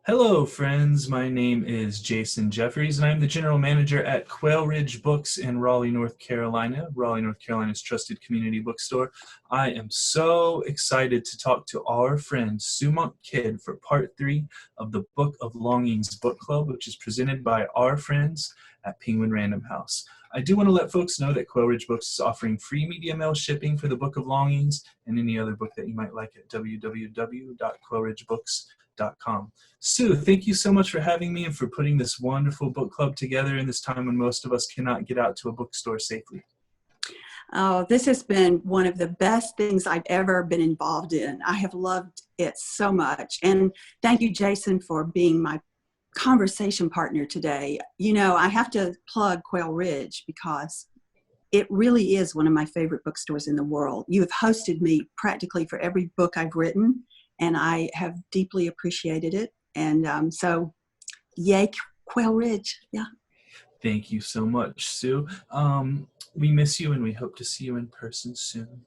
Hello, friends. My name is Jason Jefferies, and I'm the general manager at Quail Books in Raleigh, North Carolina, Raleigh, North Carolina's trusted community bookstore. I am so excited to talk to our friend Sue Monk Kidd for part 3 of the Book of Longings book club, which is presented by our friends at Penguin Random House. I do want to let folks know that Quail Books is offering free media mail shipping for the Book of Longings and any other book that you might like at www.quailridgebooks.com. Sue, thank you so much for having me and for putting this wonderful book club together in this time when most of us cannot get out to a bookstore safely. Oh, this has been one of the best things I've ever been involved in. I have loved it so much. And thank you, Jason, for being my conversation partner today. You know, I have to plug Quail Ridge because it really is one of my favorite bookstores in the world. You have hosted me practically for every book I've written, and I have deeply appreciated it. And so, yay, Quail Ridge. Yeah. Thank you so much, Sue. We miss you and we hope to see you in person soon.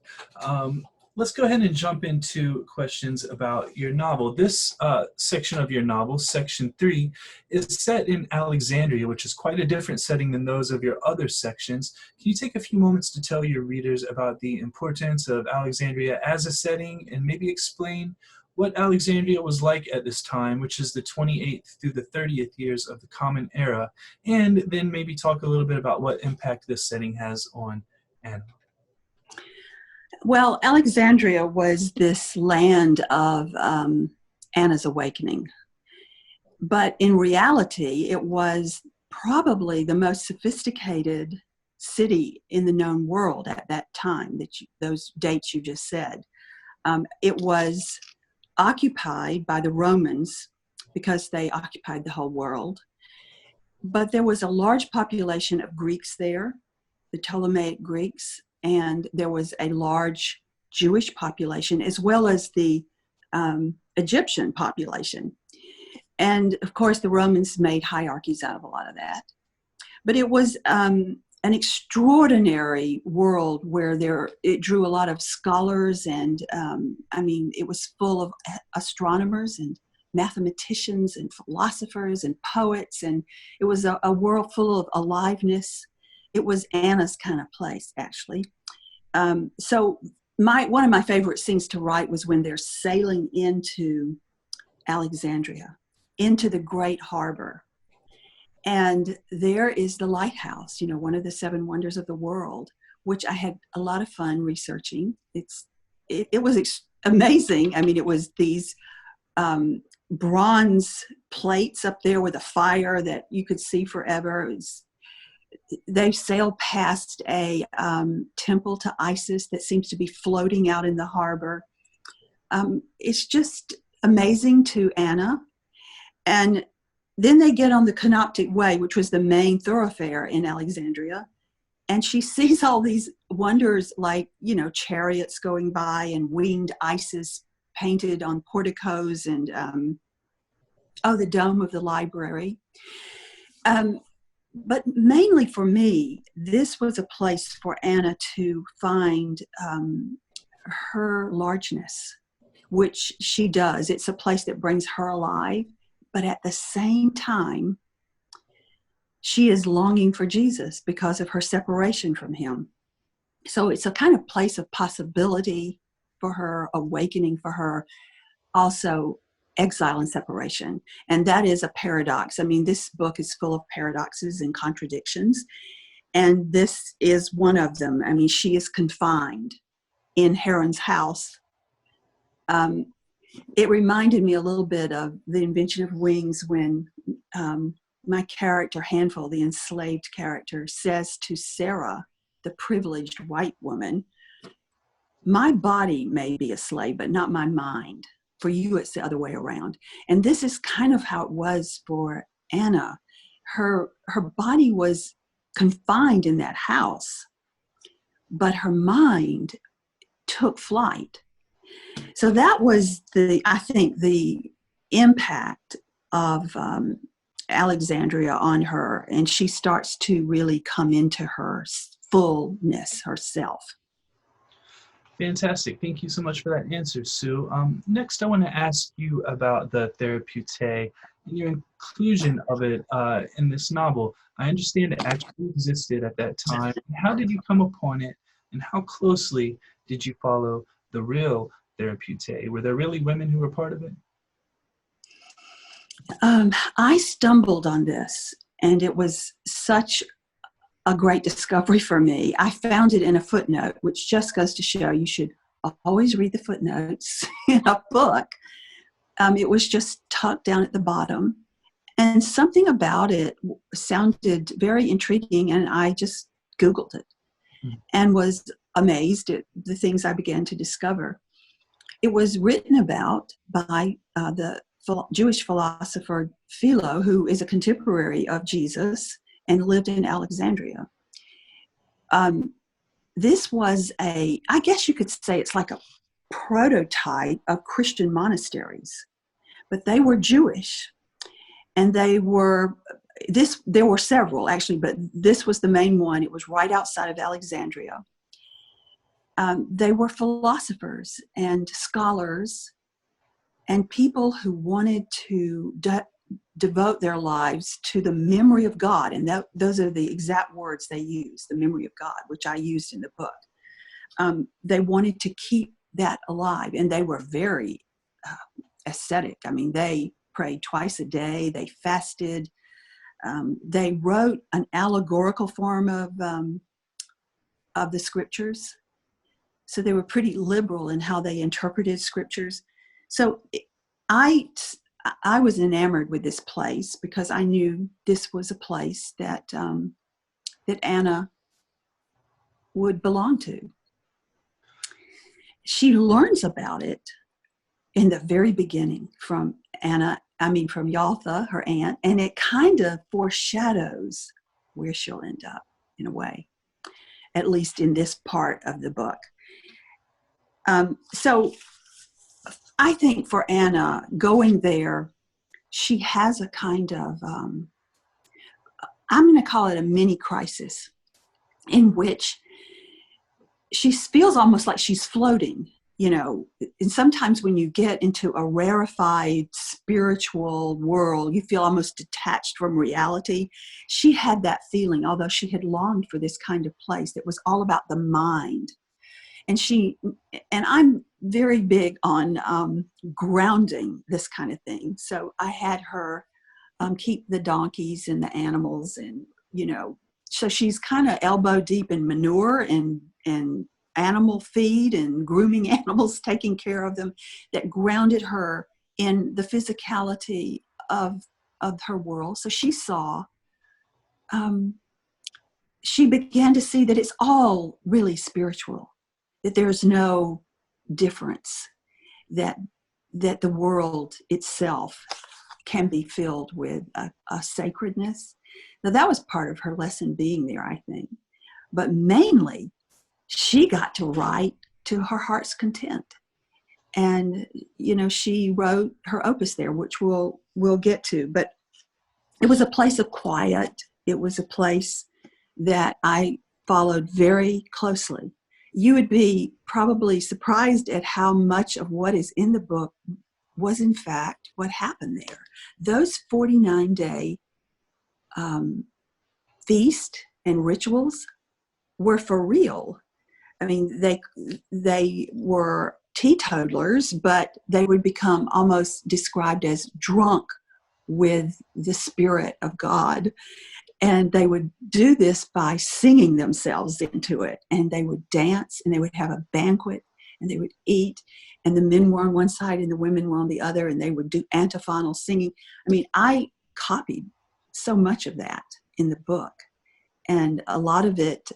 Let's go ahead and jump into questions about your novel. This section of your novel, section 3, is set in Alexandria, which is quite a different setting than those of your other sections. Can you take a few moments to tell your readers about the importance of Alexandria as a setting and maybe explain what Alexandria was like at this time, which is the 28th through the 30th years of the Common Era, and then maybe talk a little bit about what impact this setting has on Anna? Well, Alexandria was this land of Anna's awakening. But in reality, it was probably the most sophisticated city in the known world at that time, those dates you just said. It was occupied by the Romans because they occupied the whole world. But there was a large population of Greeks there, the Ptolemaic Greeks, and there was a large Jewish population as well as the Egyptian population. And of course, the Romans made hierarchies out of a lot of that. But it was an extraordinary world where it drew a lot of scholars, and it was full of astronomers and mathematicians and philosophers and poets, and it was a world full of aliveness. It was Anna's kind of place, actually. So one of my favorite scenes to write was when they're sailing into Alexandria, into the great harbor. And there is the lighthouse, one of the 7 wonders of the world, which I had a lot of fun researching. It was amazing. I mean, it was these bronze plates up there with a fire that you could see forever. They sailed past a temple to Isis that seems to be floating out in the harbor. It's just amazing to Anna. And then they get on the Canoptic Way, which was the main thoroughfare in Alexandria. And she sees all these wonders like, chariots going by and winged Isis painted on porticos and, the dome of the library. But mainly for me, this was a place for Anna to find her largeness, which she does. It's a place that brings her alive. But at the same time, she is longing for Jesus because of her separation from him. So it's a kind of place of possibility for her, awakening for her, also exile and separation. And that is a paradox. I mean, this book is full of paradoxes and contradictions. And this is one of them. I mean, she is confined in Heron's house. It reminded me a little bit of the invention of wings when my character, Handful, the enslaved character, says to Sarah, the privileged white woman, my body may be a slave, but not my mind. For you, it's the other way around. And this is kind of how it was for Anna. Her body was confined in that house, but her mind took flight. So that was I think the impact of Alexandria on her, and she starts to really come into her fullness herself. Fantastic. Thank you so much for that answer, Sue. Next, I want to ask you about the therapeutic and your inclusion of it in this novel. I understand it actually existed at that time. How did you come upon it, and how closely did you follow the real therapeutic? Were there really women who were part of it? I stumbled on this, and it was such a great discovery for me. I found it in a footnote, which just goes to show you should always read the footnotes in a book. It was just tucked down at the bottom, and something about it sounded very intriguing, and I just Googled it and was amazed at the things I began to discover. It was written about by the Jewish philosopher Philo, who is a contemporary of Jesus and lived in Alexandria. This was I guess you could say it's like a prototype of Christian monasteries, but they were Jewish, and there were several actually, but this was the main one. It was right outside of Alexandria. They were philosophers and scholars and people who wanted to devote their lives to the memory of God. And those are the exact words they used, the memory of God, which I used in the book. They wanted to keep that alive, and they were very ascetic. I mean, they prayed twice a day, they fasted. They wrote an allegorical form of the scriptures. So they were pretty liberal in how they interpreted scriptures. So I was enamored with this place because I knew this was a place that Anna would belong to. She learns about it in the very beginning from Yatha, her aunt, and it kind of foreshadows where she'll end up in a way, at least in this part of the book. So I think for Anna, going there, she has a kind of, I'm going to call it a mini crisis, in which she feels almost like she's floating, and sometimes when you get into a rarefied spiritual world, you feel almost detached from reality. She had that feeling, although she had longed for this kind of place that was all about the mind. And I'm very big on grounding this kind of thing. So I had her keep the donkeys and the animals, and so she's kind of elbow deep in manure and animal feed and grooming animals, taking care of them, that grounded her in the physicality of her world. So she began to see that it's all really spiritual, that there's no difference, that the world itself can be filled with a sacredness. Now, that was part of her lesson being there, I think. But mainly, she got to write to her heart's content. And, she wrote her opus there, which we'll get to. But it was a place of quiet. It was a place that I followed very closely. You would be probably surprised at how much of what is in the book was in fact what happened there. Those 49-day feast and rituals were for real. I mean, they were teetotalers, but they would become almost described as drunk with the Spirit of God. And they would do this by singing themselves into it. And they would dance, and they would have a banquet, and they would eat. And the men were on one side and the women were on the other, and they would do antiphonal singing. I mean, I copied so much of that in the book. And a lot of it,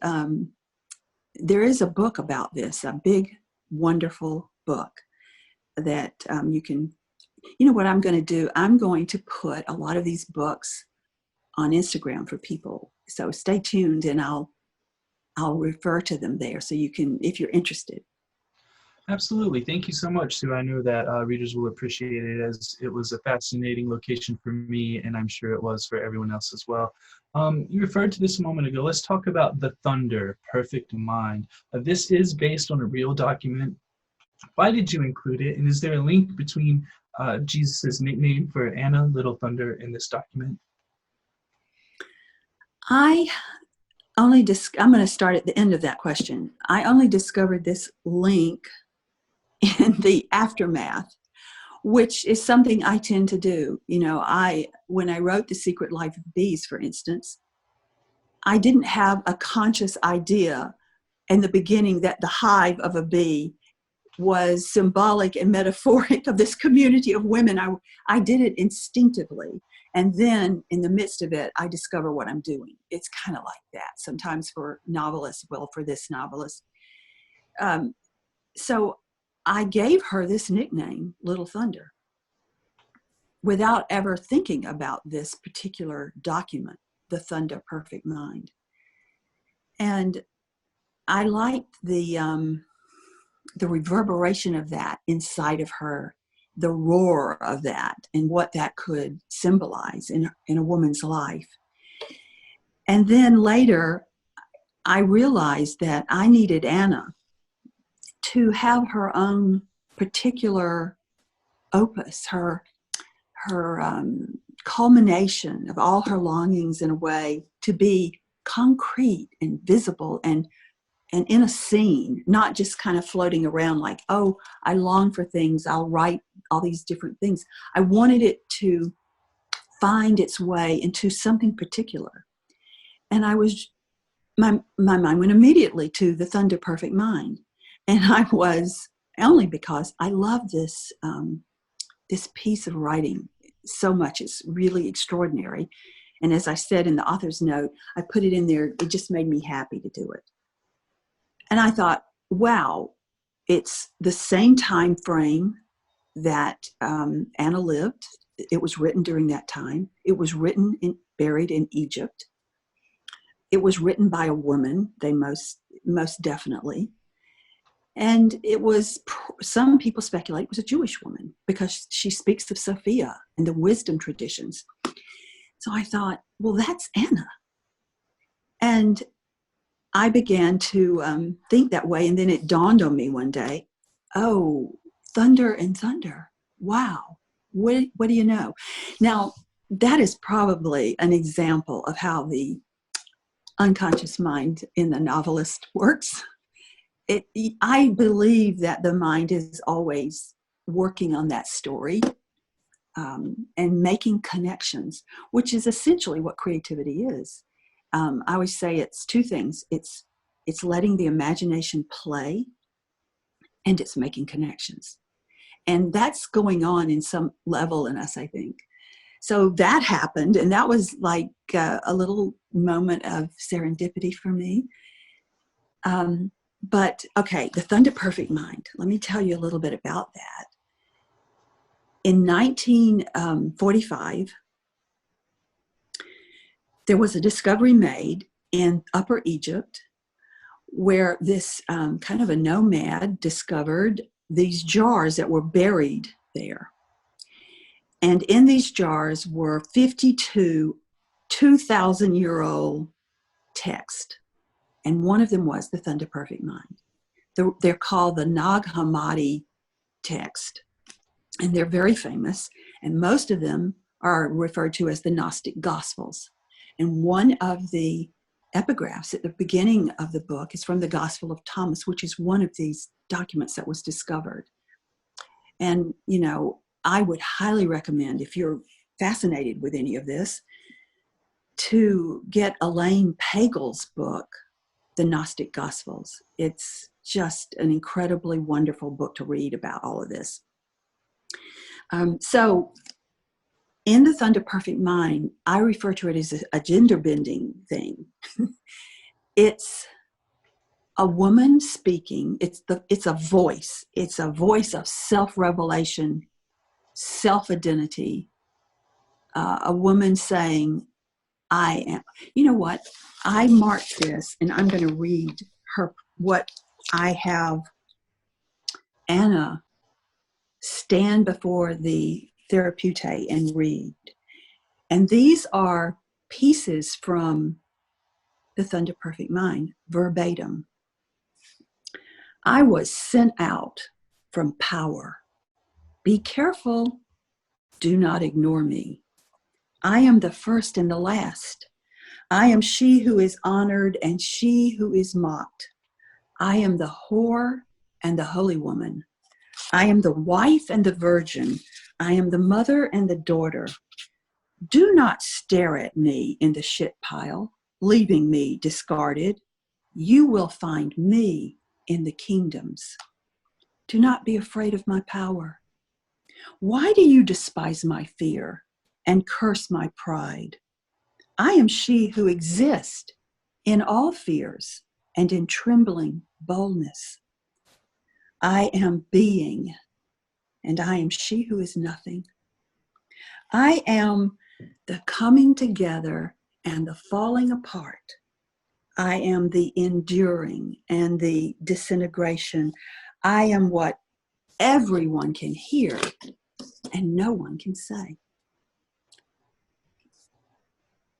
there is a book about this, a big, wonderful book that you can, what I'm going to do? I'm going to put a lot of these books on Instagram for people. So stay tuned, and I'll refer to them there so you can, if you're interested. Absolutely. Thank you so much, Sue. I know that readers will appreciate it, as it was a fascinating location for me, and I'm sure it was for everyone else as well. You referred to this a moment ago. Let's talk about The Thunder, Perfect Mind. This is based on a real document. Why did you include it? And is there a link between Jesus' nickname for Anna, Little Thunder, in this document? I I'm going to start at the end of that question. I only discovered this link in the aftermath, which is something I tend to do. When I wrote The Secret Life of Bees, for instance, I didn't have a conscious idea in the beginning that the hive of a bee was symbolic and metaphoric of this community of women. I did it instinctively. And then in the midst of it, I discover what I'm doing. It's kind of like that sometimes for novelists, well, for this novelist. So I gave her this nickname, Little Thunder, without ever thinking about this particular document, The Thunder Perfect Mind. And I liked the reverberation of that inside of her, the roar of that, and what that could symbolize in a woman's life. And then later, I realized that I needed Anna to have her own particular opus, her culmination of all her longings, in a way, to be concrete and visible and in a scene, not just kind of floating around like, oh, I long for things, I'll write all these different things. I wanted it to find its way into something particular. And my mind went immediately to The Thunder Perfect Mind. And I was, only because I love this piece of writing so much. It's really extraordinary. And as I said in the author's note, I put it in there, it just made me happy to do it. And I thought, wow, it's the same time frame that Anna lived. It was written during that time. It was written buried in Egypt. It was written by a woman, they most definitely. And it was, some people speculate it was a Jewish woman because she speaks of Sophia and the wisdom traditions. So I thought, well, that's Anna. And I began to think that way. And then it dawned on me one day, oh, thunder and thunder. Wow. What do you know? Now, that is probably an example of how the unconscious mind in the novelist works. I believe that the mind is always working on that story and making connections, which is essentially what creativity is. I always say it's two things. It's letting the imagination play, and it's making connections. And that's going on in some level in us, I think. So that happened, and that was like a little moment of serendipity for me. But okay, The Thunder Perfect Mind. Let me tell you a little bit about that. In 1945, there was a discovery made in Upper Egypt where this kind of a nomad discovered these jars that were buried there. And in these jars were 52 2,000-year-old texts. And one of them was The Thunder Perfect Mind. They're called the Nag Hammadi text, and they're very famous. And most of them are referred to as the Gnostic Gospels. And one of the epigraphs at the beginning of the book is from the Gospel of Thomas, which is one of these documents that was discovered. And, I would highly recommend, if you're fascinated with any of this, to get Elaine Pagel's book, The Gnostic Gospels. It's just an incredibly wonderful book to read about all of this. So in The Thunder Perfect Mind, I refer to it as a gender bending thing. It's a woman speaking. It's a voice. It's a voice of self-revelation, self-identity. A woman saying, I am. You know what? I marked this, and I'm going to read what I have Anna stand before the Therapeutic and read. And these are pieces from the Thunder Perfect Mind, verbatim. I was sent out from power. Be careful. Do not ignore me. I am the first and the last. I am she who is honored and she who is mocked. I am the whore and the holy woman. I am the wife and the virgin. I am the mother and the daughter. Do not stare at me in the shit pile, leaving me discarded. You will find me in the kingdoms. Do not be afraid of my power. Why do you despise my fear and curse my pride? I am she who exists in all fears and in trembling boldness. I am being, and I am she who is nothing. I am the coming together and the falling apart. I am the enduring and the disintegration. I am what everyone can hear and no one can say.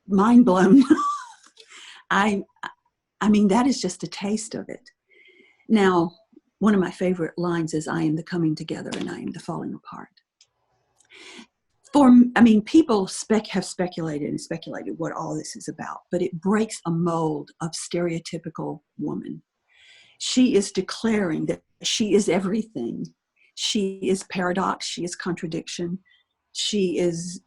Mind blown. I mean, that is just a taste of it. Now, one of my favorite lines is, I am the coming together and I am the falling apart. People have speculated and speculated what all this is about, but it breaks a mold of stereotypical woman. She is declaring that she is everything. She is paradox. She is contradiction. She is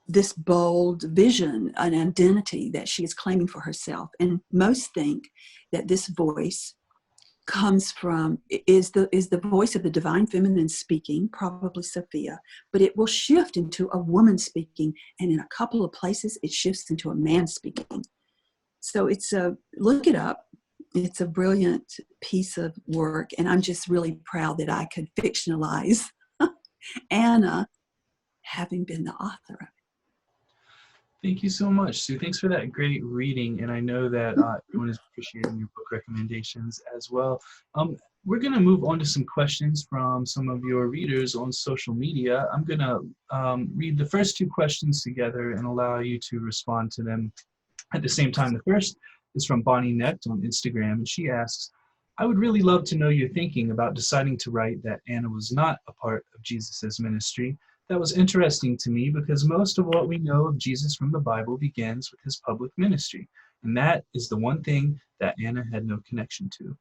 this bold vision, an identity that she is claiming for herself. And most think that this voice is the voice of the divine feminine speaking, probably Sophia, but it will shift into a woman speaking, and in a couple of places it shifts into a man speaking. So look it up. It's a brilliant piece of work, and I'm just really proud that I could fictionalize Anna, having been the author of it. Thank you so much, Sue. Thanks for that great reading, and I know that everyone is appreciating your book recommendations as well. We're going to move on to some questions from some of your readers on social media. I'm going to read the first two questions together and allow you to respond to them at the same time. The first is from Bonnie Necht on Instagram, and she asks, I would really love to know your thinking about deciding to write that Anna was not a part of Jesus's ministry. That was interesting to me because most of what we know of Jesus from the Bible begins with his public ministry, and that is the one thing that Anna had no connection to.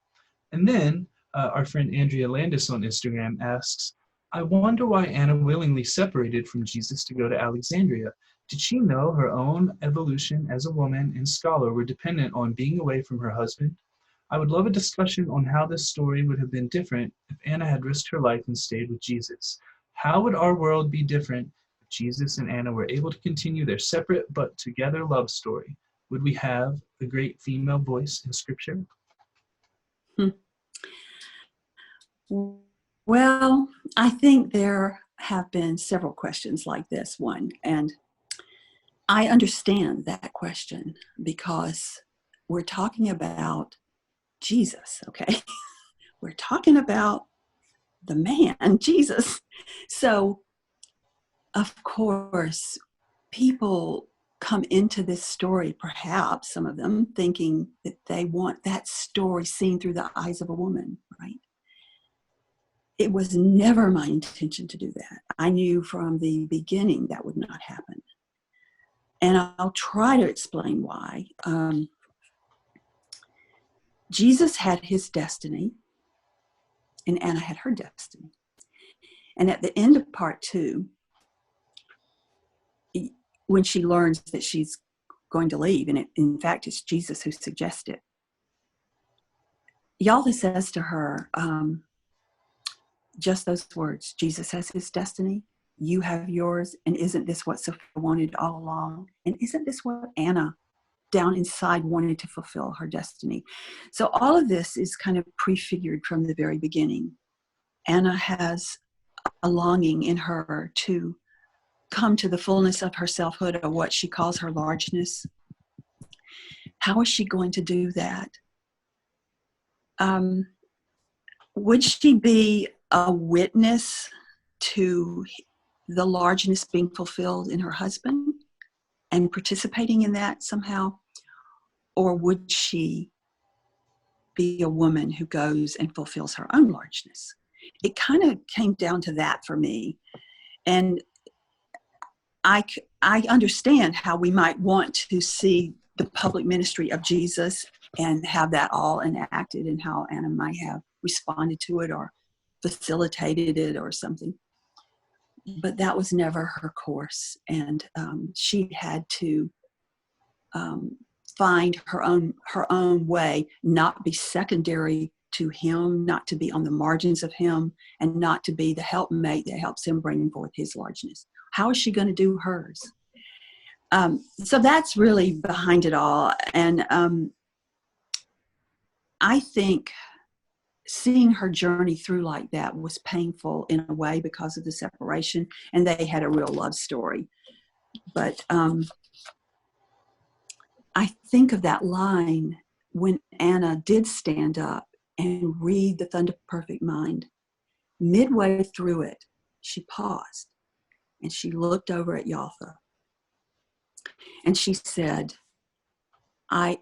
And then our friend Andrea Landis on Instagram asks, I wonder why Anna willingly separated from Jesus to go to Alexandria. Did she know her own evolution as a woman and scholar were dependent on being away from her husband? I would love a discussion on how this story would have been different if Anna had risked her life and stayed with Jesus. How would our world be different if Jesus and Anna were able to continue their separate but together love story? Would we have a great female voice in Scripture? Well, I think there have been several questions like this one, and I understand that question because we're talking about Jesus, okay? We're talking about the man, Jesus. So, of course, people come into this story, perhaps some of them, thinking that they want that story seen through the eyes of a woman, right? It was never my intention to do that. I knew from the beginning that would not happen. And I'll try to explain why. Jesus had his destiny, and Anna had her destiny. And at the end of part 2, when she learns that she's going to leave, and in fact, it's Jesus who suggests it, Yatha says to her, just those words, Jesus has his destiny, you have yours, and isn't this what Sophia wanted all along? And isn't this what Anna down inside wanted to fulfill her destiny? So all of this is kind of prefigured from the very beginning. Anna has a longing in her to come to the fullness of her selfhood, or what she calls her largeness. How is she going to do that? would she be a witness to the largeness being fulfilled in her husband and participating in that somehow? Or would she be a woman who goes and fulfills her own largeness? It kind of came down to that for me. And I understand how we might want to see the public ministry of Jesus and have that all enacted, and how Anna might have responded to it or facilitated it or something. But that was never her course. And she had to find her own way, not be secondary to him, not to be on the margins of him, and not to be the helpmate that helps him bring forth his largeness. How is she going to do hers? So that's really behind it all. And I think seeing her journey through like that was painful in a way because of the separation, and they had a real love story. But I think of that line when Anna did stand up and read the Thunder Perfect Mind. Midway through it, she paused and she looked over at Yatha. And she said,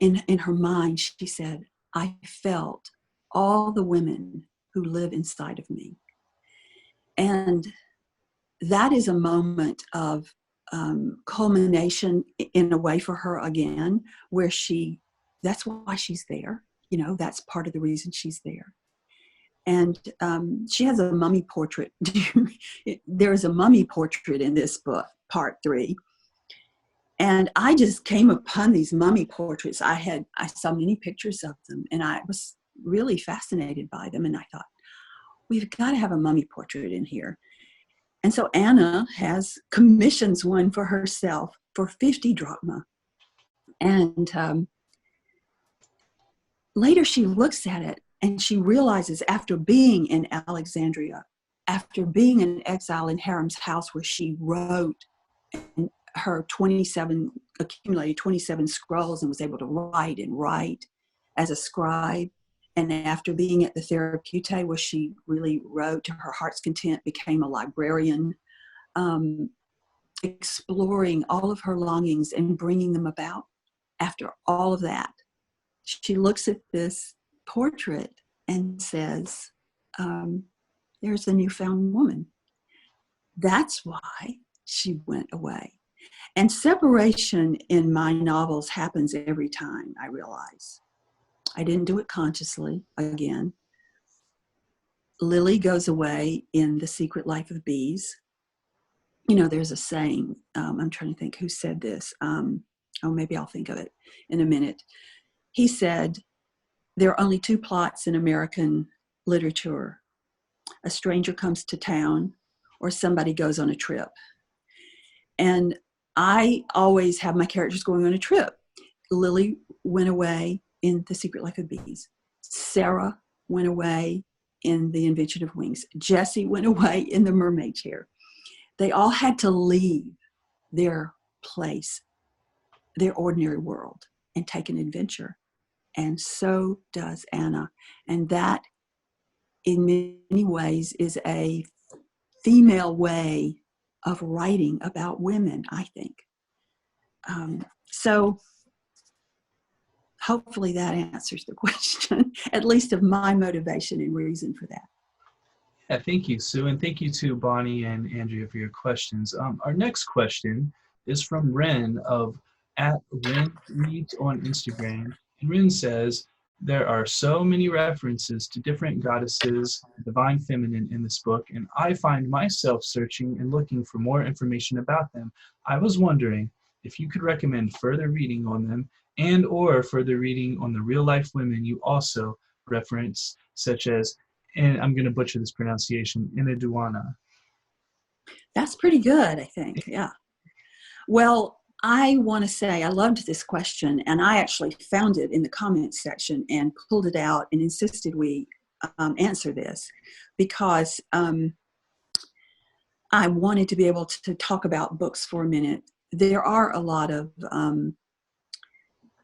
in her mind, she said, I felt all the women who live inside of me. And that is a moment of culmination in a way for her again, where that's why she's there. You know, that's part of the reason she's there. And she has a mummy portrait. There is a mummy portrait in this book, part 3. And I just came upon these mummy portraits. I saw many pictures of them, and I was really fascinated by them. And I thought, we've got to have a mummy portrait in here. And so Anna commissions one for herself for 50 drachma. And later she looks at it and she realizes, after being in Alexandria, after being in exile in Haram's house, where she wrote her accumulated 27 scrolls and was able to write as a scribe, and after being at the Therapeutic, where she really wrote to her heart's content, became a librarian, exploring all of her longings and bringing them about. After all of that, she looks at this portrait and says, there's a newfound woman. That's why she went away. And separation in my novels happens every time, I realize. I didn't do it consciously, again. Lily goes away in The Secret Life of Bees. You know, there's a saying, I'm trying to think who said this. Maybe I'll think of it in a minute. He said, there are only 2 plots in American literature. A stranger comes to town, or somebody goes on a trip. And I always have my characters going on a trip. Lily went away in The Secret Life of Bees. Sarah went away in The Invention of Wings. Jessie went away in The Mermaid Chair. They all had to leave their place, their ordinary world, and take an adventure. And so does Anna. And that, in many ways, is a female way of writing about women, I think. So hopefully that answers the question, at least of my motivation and reason for that. Yeah, thank you, Sue, and thank you to Bonnie and Andrea for your questions. Our next question is from Ren of @RenReads on Instagram. And Ren says, there are so many references to different goddesses, divine feminine in this book, and I find myself searching and looking for more information about them. I was wondering if you could recommend further reading on them, and or further reading on the real life women you also reference, such as, and I'm going to butcher this pronunciation, Inaduana. That's pretty good, I think. Yeah. Well, I want to say I loved this question, and I actually found it in the comments section and pulled it out and insisted we answer this, because I wanted to be able to talk about books for a minute. There are a lot of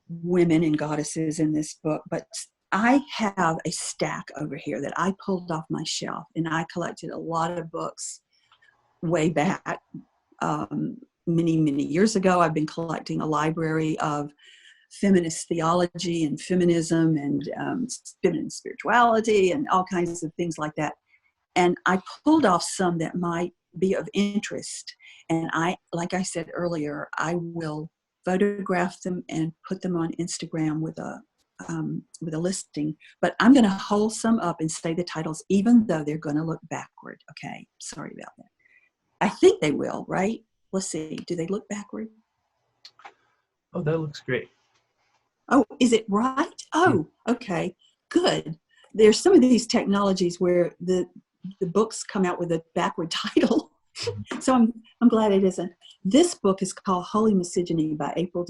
women and goddesses in this book, but I have a stack over here that I pulled off my shelf, and I collected a lot of books way back. Many, many years ago, I've been collecting a library of feminist theology and feminism and feminine spirituality and all kinds of things like that. And I pulled off some that might be of interest. And like I said earlier, I will photograph them and put them on Instagram with a listing. But I'm going to hold some up and say the titles, even though they're going to look backward. Okay, sorry about that. I think they will, right? Let's see. Do they look backward? Oh, that looks great. Oh, is it right? Oh, okay, good. There's some of these technologies where the books come out with a backward title. So I'm glad it isn't. This book is called Holy Misogyny by April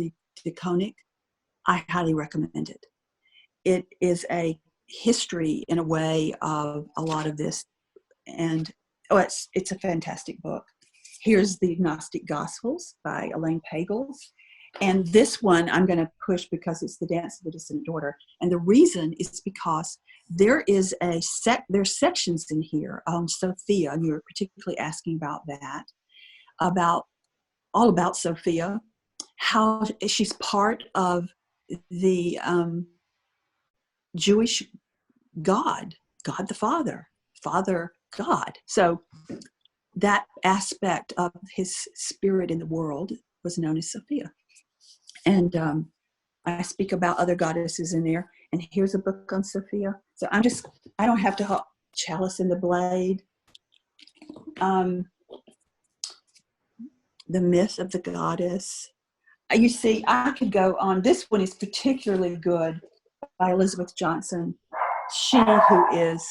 DeConick. I highly recommend it. It is a history, in a way, of a lot of this. And it's a fantastic book. Here's the Gnostic Gospels by Elaine Pagels. And this one I'm going to push because it's the Dance of the Dissident Daughter. And the reason is because there's sections in here on Sophia, and you're particularly asking about that, all about Sophia, how she's part of the Jewish God the Father God. So that aspect of his spirit in the world was known as Sophia. And I speak about other goddesses in there. And here's a book on Sophia. So I don't have to help Chalice and the Blade. The Myth of the Goddess. You see, I could go on. This one is particularly good by Elizabeth Johnson. She who is.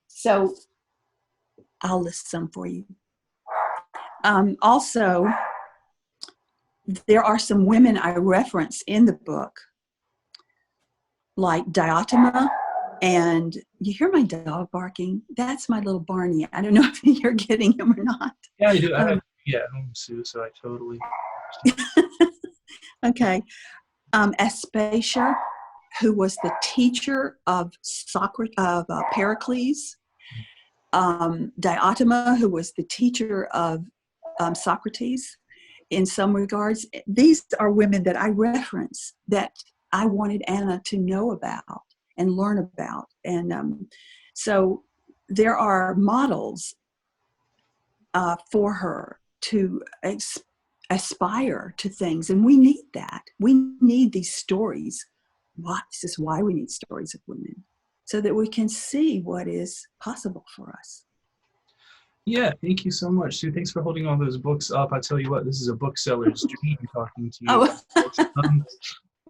So I'll list some for you. Also, there are some women I reference in the book, like Diotima, and you hear my dog barking? That's my little Barney. I don't know if you're getting him or not. Yeah, I do. I have home, Sue, so I totally. Okay. Aspasia, who was the teacher of Pericles. Diotima, who was the teacher of Socrates. In some regards, these are women that I reference that I wanted Anna to know about and learn about. And so there are models for her to aspire to things. And we need that. We need these stories. This is why we need stories of women, so that we can see what is possible for us. Yeah, thank you so much, Sue. Thanks for holding all those books up. I tell you what, this is a bookseller's dream talking to you. Oh,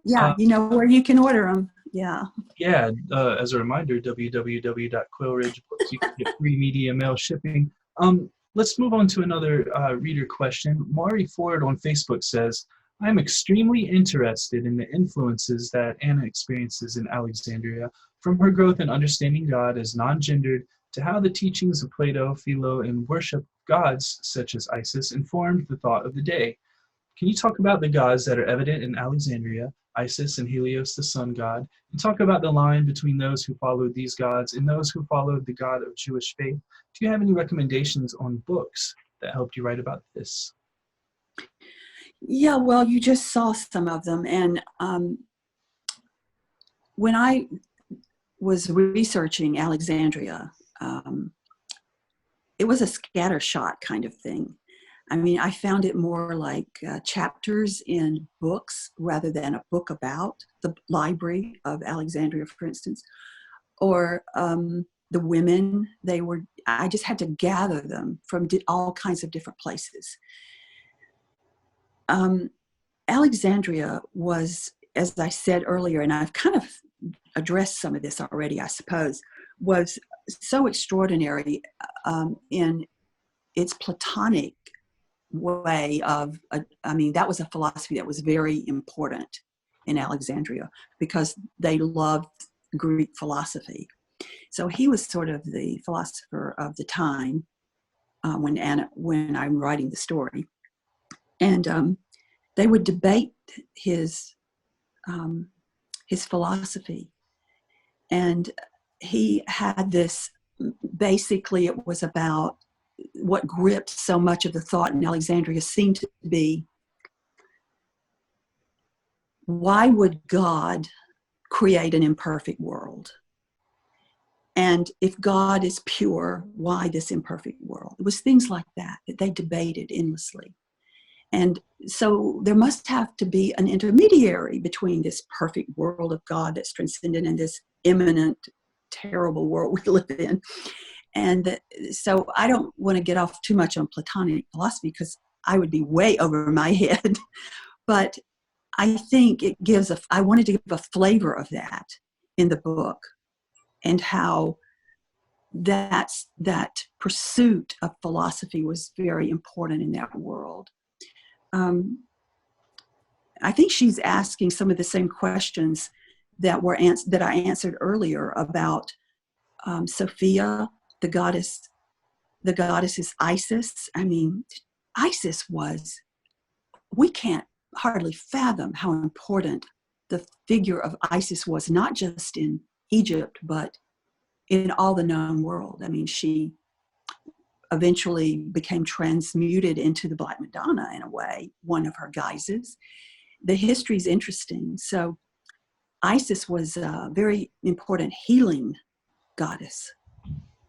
yeah, you know where you can order them. Yeah. Yeah, as a reminder, www.quailridgebooks. You can get free media mail shipping. Let's move on to another reader question. Mari Ford on Facebook says, I'm extremely interested in the influences that Anna experiences in Alexandria, from her growth in understanding God as non-gendered to how the teachings of Plato, Philo, and worship gods such as Isis informed the thought of the day. Can you talk about the gods that are evident in Alexandria, Isis and Helios, the sun god, and talk about the line between those who followed these gods and those who followed the God of Jewish faith? Do you have any recommendations on books that helped you write about this? Yeah, well, you just saw some of them. And when I was researching Alexandria, it was a scattershot kind of thing. I mean, I found it more like chapters in books rather than a book about the library of Alexandria, for instance, or the women. I just had to gather them from all kinds of different places. Alexandria was, as I said earlier, and I've kind of addressed some of this already, I suppose, was so extraordinary in its Platonic way of, that was a philosophy that was very important in Alexandria because they loved Greek philosophy. So he was sort of the philosopher of the time when I'm writing the story. And they would debate his his philosophy. And he had this, basically it was about what gripped so much of the thought in Alexandria seemed to be, why would God create an imperfect world? And if God is pure, why this imperfect world? It was things like that they debated endlessly. And so there must have to be an intermediary between this perfect world of God that's transcendent and this imminent, terrible world we live in. And so I don't want to get off too much on Platonic philosophy because I would be way over my head. But I think it gives I wanted to give a flavor of that in the book, and how that pursuit of philosophy was very important in that world. I think she's asking some of the same questions that I answered earlier about Sophia, the goddess. The goddess is Isis. I mean, Isis was, we can't hardly fathom how important the figure of Isis was, not just in Egypt, but in all the known world. I mean, she eventually became transmuted into the Black Madonna in a way, one of her guises. The history is interesting. So Isis was a very important healing goddess.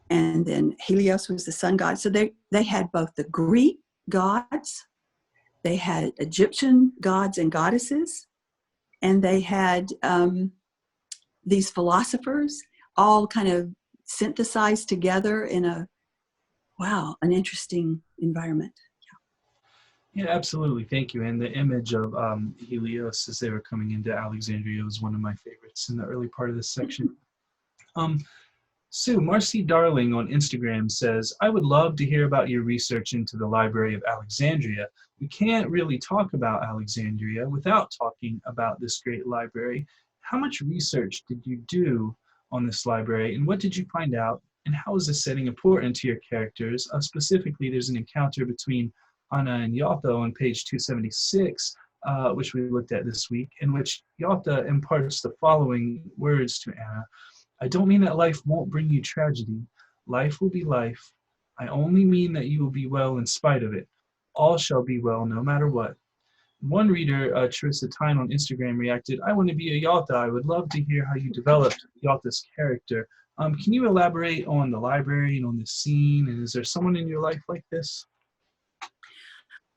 And then Helios was the sun god. So they had both the Greek gods, they had Egyptian gods and goddesses, and they had these philosophers all kind of synthesized together in an interesting environment. Yeah, absolutely. Thank you. And the image of Helios as they were coming into Alexandria was one of my favorites in the early part of this section. Sue, Marcy Darling on Instagram says, I would love to hear about your research into the Library of Alexandria. We can't really talk about Alexandria without talking about this great library. How much research did you do on this library, and what did you find out, and how is this setting important to your characters? Specifically, there's an encounter between Anna and Yatha on page 276, which we looked at this week, in which Yatha imparts the following words to Anna. I don't mean that life won't bring you tragedy. Life will be life. I only mean that you will be well in spite of it. All shall be well no matter what. One reader, Charissa Tyne on Instagram, reacted, I want to be a Yatha. I would love to hear how you developed Yatha's character. Can you elaborate on the library and on the scene? And is there someone in your life like this?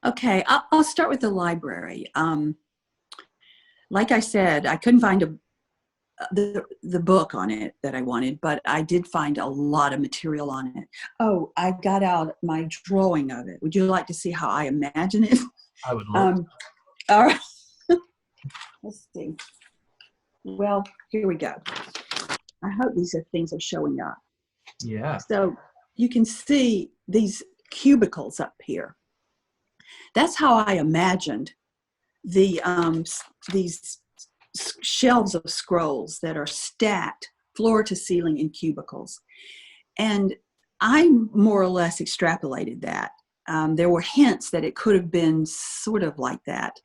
Okay, I'll start with the library. Like I said, I couldn't find the book on it that I wanted, but I did find a lot of material on it. Oh, I got out my drawing of it. Would you like to see how I imagine it? I would love to. All right. Let's see. Well, here we go. I hope these things are showing up. Yeah. So you can see these cubicles up here. That's how I imagined these shelves of scrolls that are stacked floor to ceiling in cubicles. And I more or less extrapolated that. There were hints that it could have been sort of like that.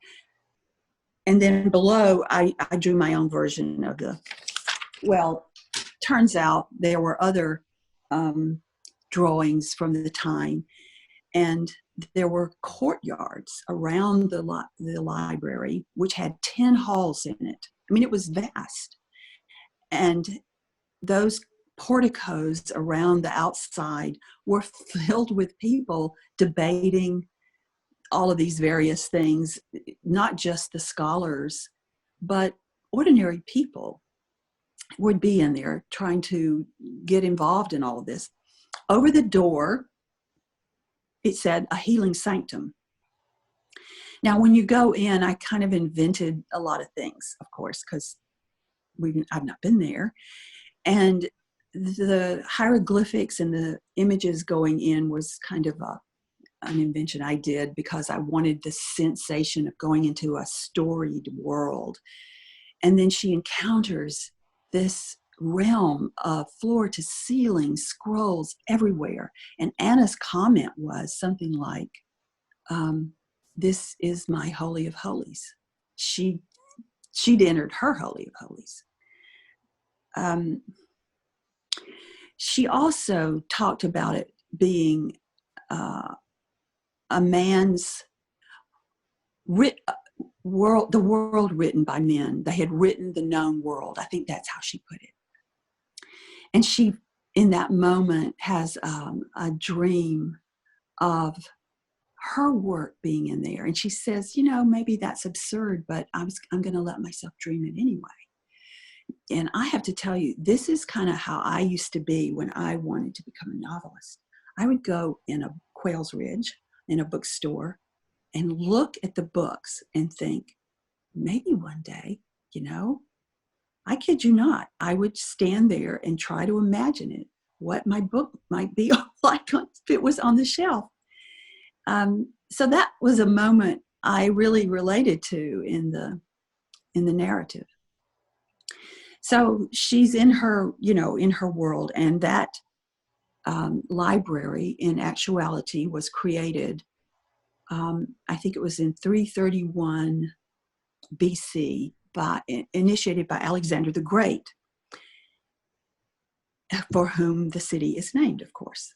And then below, I drew my own version of turns out there were other drawings from the time. And there were courtyards around the library, which had 10 halls in it. I mean, it was vast. And those porticos around the outside were filled with people debating all of these various things, not just the scholars, but ordinary people would be in there trying to get involved in all of this. Over the door, it said a healing sanctum. Now, when you go in, I kind of invented a lot of things, of course, because I've not been there. And the hieroglyphics and the images going in was kind of an invention I did because I wanted the sensation of going into a storied world. And then she encounters this realm of floor to ceiling scrolls everywhere. And Anna's comment was something like, this is my Holy of Holies. She she'd entered her Holy of Holies. She also talked about it being a man's world, the world written by men. They had written the known world. I think that's how she put it. And she, in that moment, has a dream of her work being in there. And she says, maybe that's absurd, but I'm going to let myself dream it anyway. And I have to tell you, this is kind of how I used to be when I wanted to become a novelist. I would go in a Quail's Ridge, in a bookstore, and look at the books and think, maybe one day, I kid you not, I would stand there and try to imagine it, what my book might be like if it was on the shelf. So that was a moment I really related to in the narrative. So she's in her, in her world, and that library, in actuality, was created. I think it was in 331 BC, initiated by Alexander the Great, for whom the city is named, of course.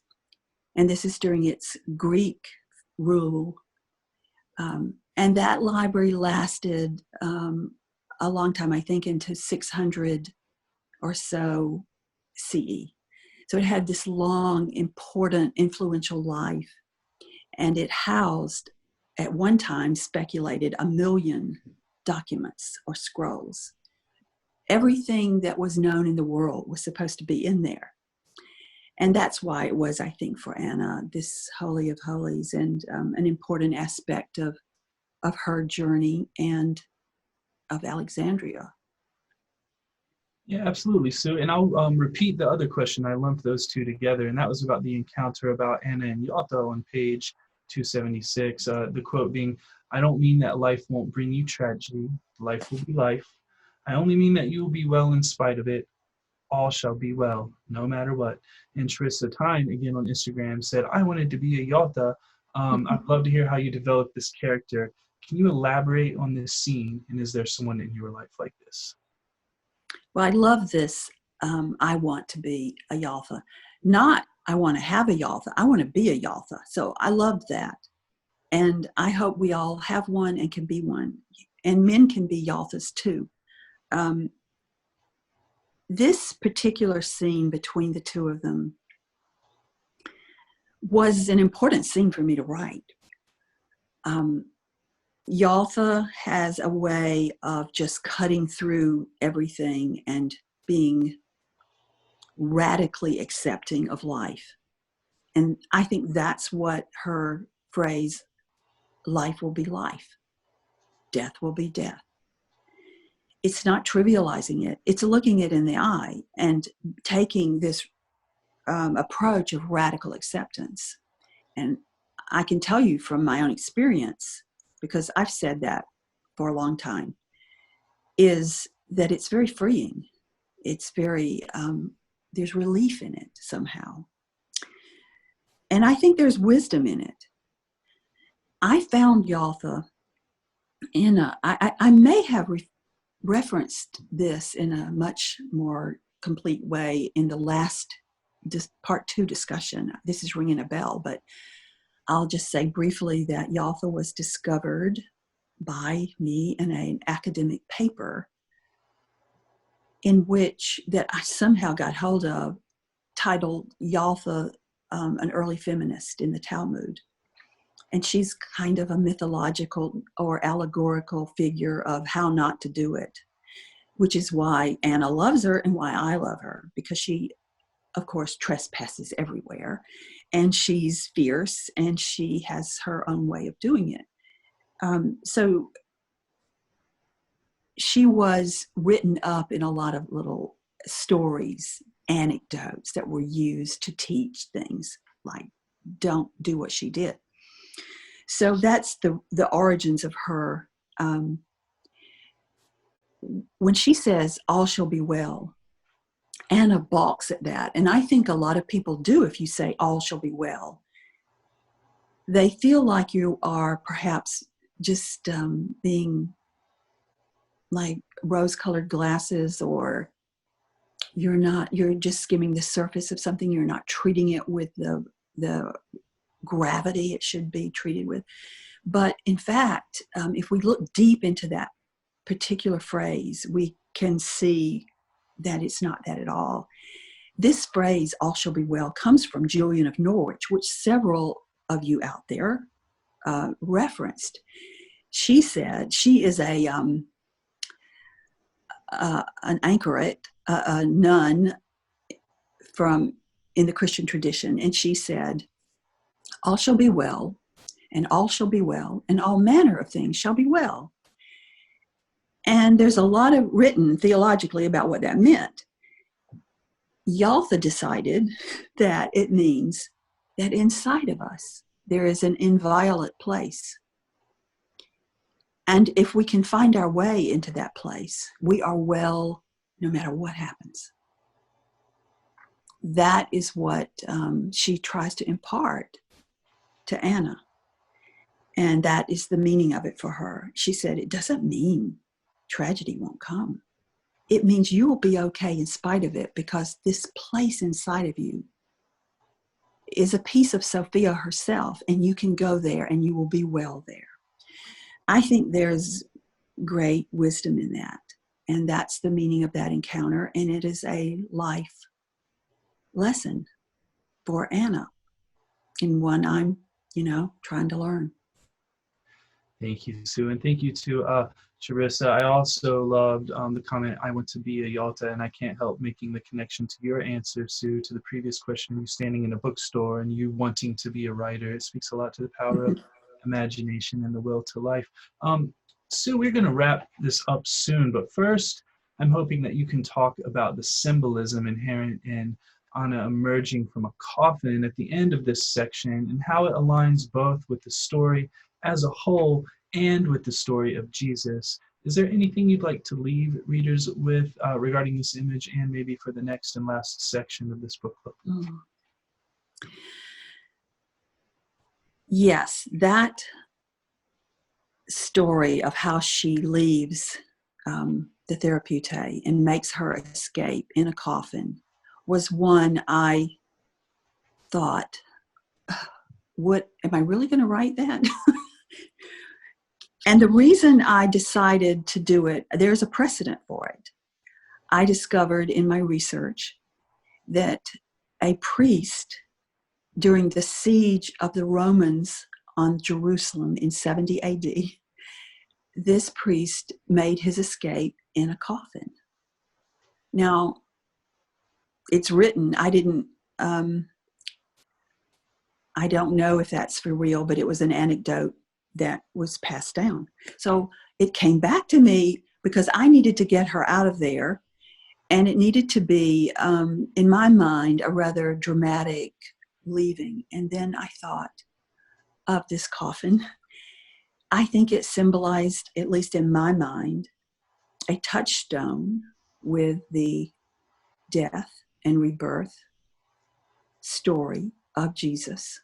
And this is during its Greek rule. And that library lasted a long time, I think into 600 or so CE. So it had this long, important, influential life. And it housed, at one time, speculated 1 million documents or scrolls. Everything that was known in the world was supposed to be in there. And that's why it was, I think, for Anna, this Holy of Holies, and an important aspect of her journey and of Alexandria. Yeah, absolutely, Sue. And I'll repeat the other question. I lumped those two together, and that was about the encounter about Anna and Yatha on page 276. The quote being, "I don't mean that life won't bring you tragedy. Life will be life. I only mean that you will be well in spite of it. All shall be well, no matter what." And Charissa Time, again on Instagram, said, "I wanted to be a Yatha. I'd love to hear how you developed this character. Can you elaborate on this scene? And is there someone in your life like this?" Well, I love this. I want to be a Yatha. Not I want to have a Yatha. I want to be a Yatha. So I love that. And I hope we all have one and can be one. And men can be Yathas too. This particular scene between the two of them was an important scene for me to write. Yatha has a way of just cutting through everything and being radically accepting of life. And I think that's what her phrase, life will be life, death will be death. It's not trivializing it. It's looking it in the eye and taking this approach of radical acceptance. And I can tell you from my own experience, because I've said that for a long time, is that it's very freeing. It's very, there's relief in it somehow. And I think there's wisdom in it. I found Yatha in I may have referenced this in a much more complete way in the last part 2 discussion. This is ringing a bell, but I'll just say briefly that Yatha was discovered by me in an academic paper in which that I somehow got hold of, titled Yatha, an early feminist in the Talmud. And she's kind of a mythological or allegorical figure of how not to do it, which is why Anna loves her and why I love her, because she, of course, trespasses everywhere. And she's fierce and she has her own way of doing it. So she was written up in a lot of little stories, anecdotes that were used to teach things like don't do what she did. So that's the origins of her. When she says, all shall be well, Anna balks at that. And I think a lot of people do if you say, all shall be well. They feel like you are perhaps just being like rose-colored glasses, or you're just skimming the surface of something. You're not treating it with the gravity it should be treated with. But in fact, if we look deep into that particular phrase, we can see that it's not that at all. This phrase, all shall be well, comes from Julian of Norwich, which several of you out there referenced. She said, she is an anchorite, a nun in the Christian tradition, and she said, all shall be well, and all shall be well, and all manner of things shall be well. And there's a lot of written theologically about what that meant. Yatha decided that it means that inside of us there is an inviolate place. And if we can find our way into that place, we are well no matter what happens. That is what she tries to impart to Anna. And that is the meaning of it for her. She said, it doesn't mean tragedy won't come. It means you will be okay in spite of it, because this place inside of you is a piece of Sophia herself, and you can go there and you will be well there. I think there's great wisdom in that. And that's the meaning of that encounter. And it is a life lesson for Anna, and one I'm, trying to learn. Thank you, Sue, and thank you to Charissa. I also loved the comment, I want to be a Yalta, and I can't help making the connection to your answer, Sue, to the previous question, you standing in a bookstore and you wanting to be a writer. It speaks a lot to the power of imagination and the will to life. Sue, we're going to wrap this up soon, but first, I'm hoping that you can talk about the symbolism inherent in Anna emerging from a coffin at the end of this section, and how it aligns both with the story as a whole and with the story of Jesus. Is there anything you'd like to leave readers with regarding this image, and maybe for the next and last section of this book club? Yes, that story of how she leaves the Therapeutic and makes her escape in a coffin was one I thought, am I really going to write that? And the reason I decided to do it, there's a precedent for it. I discovered in my research that a priest during the siege of the Romans on Jerusalem in 70 AD, this priest made his escape in a coffin. Now, it's written, I don't know if that's for real, but it was an anecdote that was passed down. So it came back to me because I needed to get her out of there, and it needed to be, in my mind, a rather dramatic leaving. And then I thought of this coffin. I think it symbolized, at least in my mind, a touchstone with the death and rebirth story of Jesus.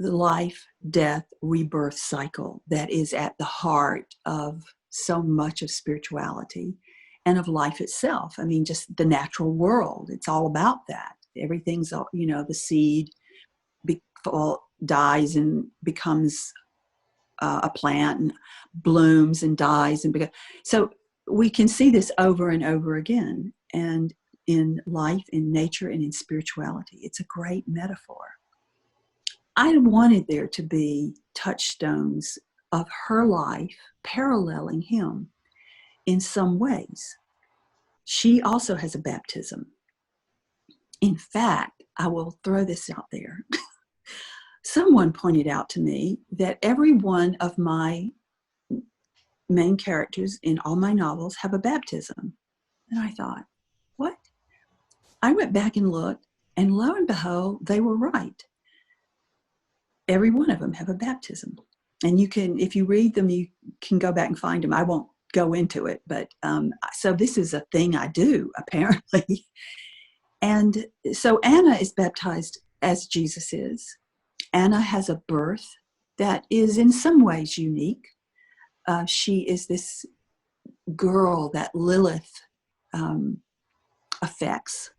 The life, death, rebirth cycle that is at the heart of so much of spirituality and of life itself. I mean, just the natural world. It's all about that. Everything's, the seed dies and becomes a plant, and blooms and dies. So we can see this over and over again. And in life, in nature, and in spirituality, it's a great metaphor. I wanted there to be touchstones of her life paralleling him in some ways. She also has a baptism. In fact, I will throw this out there. Someone pointed out to me that every one of my main characters in all my novels have a baptism. And I thought, what? I went back and looked, and lo and behold, they were right. Every one of them have a baptism. And you can, if you read them, you can go back and find them. I won't go into it, but so this is a thing I do, apparently. And so Anna is baptized as Jesus is. Anna has a birth that is in some ways unique. she is this girl that Lilith affects,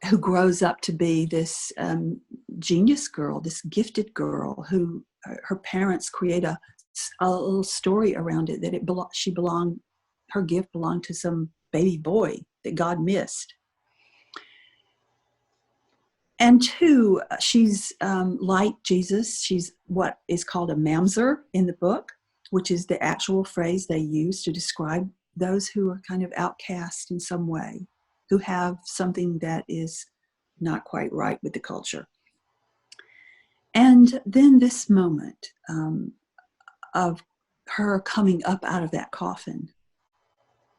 who grows up to be this genius girl, this gifted girl who her parents create a little story around it that her gift belonged to some baby boy that God missed. And two, she's like Jesus. She's what is called a mamzer in the book, which is the actual phrase they use to describe those who are kind of outcast in some way, who have something that is not quite right with the culture. And then this moment of her coming up out of that coffin.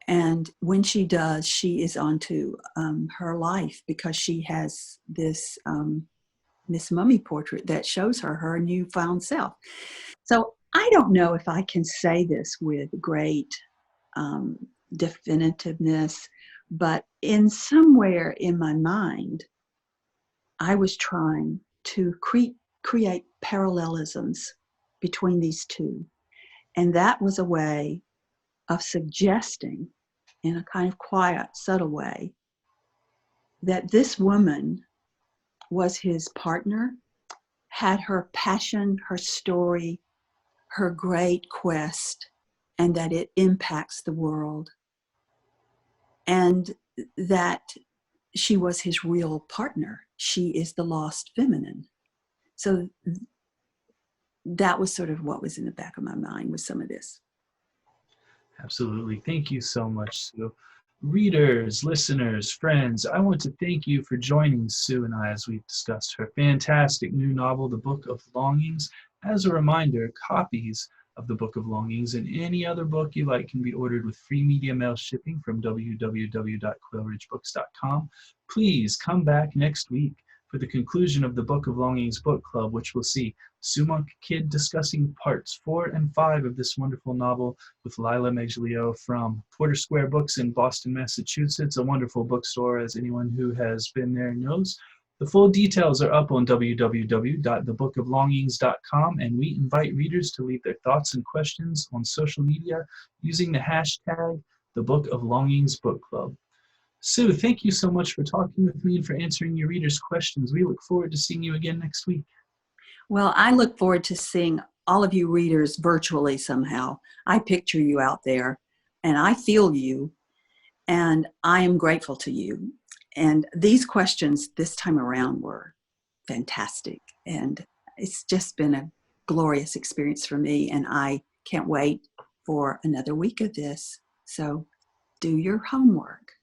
And when she does, she is onto her life, because she has this mummy portrait that shows her newfound self. So I don't know if I can say this with great definitiveness, but in somewhere in my mind, I was trying to create parallelisms between these two. And that was a way of suggesting, in a kind of quiet, subtle way, that this woman was his partner, had her passion, her story, her great quest, and that it impacts the world. And that she was his real partner. She is the lost feminine. So that was sort of what was in the back of my mind with some of this. Absolutely. Thank you so much, Sue. Readers, listeners, friends, I want to thank you for joining Sue and I as we discussed her fantastic new novel, The Book of Longings. As a reminder, copies of The Book of Longings and any other book you like can be ordered with free media mail shipping from www.quailridgebooks.com. Please come back next week for the conclusion of the Book of Longings book club, which will see Sue Monk Kidd discussing parts 4 and 5 of this wonderful novel with Lila Meglio from Porter Square Books in Boston, Massachusetts, a wonderful bookstore, as anyone who has been there knows. The full details are up on www.thebookoflongings.com, and we invite readers to leave their thoughts and questions on social media using the hashtag The Book of Longings Book Club. Sue, thank you so much for talking with me and for answering your readers' questions. We look forward to seeing you again next week. Well, I look forward to seeing all of you readers virtually somehow. I picture you out there, and I feel you, and I am grateful to you. And these questions this time around were fantastic, and it's just been a glorious experience for me, and I can't wait for another week of this. So do your homework.